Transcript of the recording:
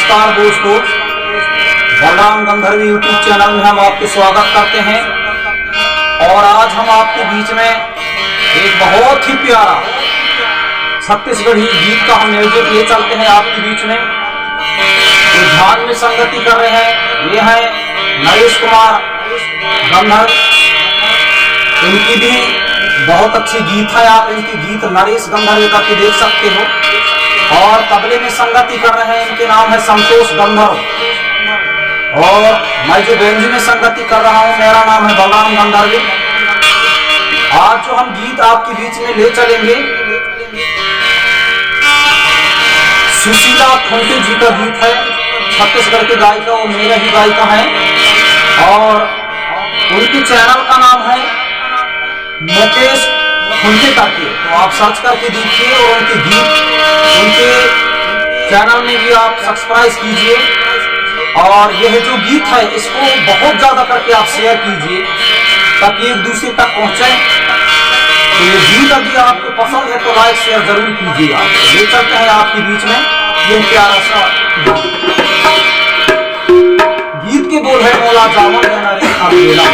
नमस्कार दोस्तों, बलराम गंधर्व YouTube channel में हम आपके स्वागत करते हैं। और आज हम आपके बीच में एक बहुत ही प्यारा छत्तीसगढ़ी गीत का हम म्यूजिक ले चलते हैं आपके बीच में। जो ध्यान में संगति कर रहे हैं ये है नरेश कुमार गंधर्व। इनकी भी बहुत अच्छी गीत है, आप इनकी गीत नरेश गंधर्व करके देख सकते हो। और तबले में संगति कर रहे हैं, इनके नाम है संतोष गंधर्व। और मैं जो बेंजी में संगति कर रहा हूँ मेरा नाम है बलराम गंधर्व। आज जो हम गीत आपके बीच में ले चलेंगे सुशीला खुंटे जी का गीत है। छत्तीसगढ़ के गायिका वो मेरे ही गायिका है और उनके चैनल का नाम है मुकेश खुंटे करके, तो आप सर्च करके देखिए और उनके गीत उनके चैनल में भी आप सब्सक्राइब कीजिए। और यह जो गीत है इसको बहुत ज्यादा करके आप शेयर कीजिए ताकि एक दूसरे तक पहुंचे। तो ये गीत अभी आपको पसंद है तो लाइक शेयर जरूर कीजिएगा। ले चलते हैं आपके बीच में यह प्यारा सा गीत के बोल है मोला जावन देना रेखा बेला।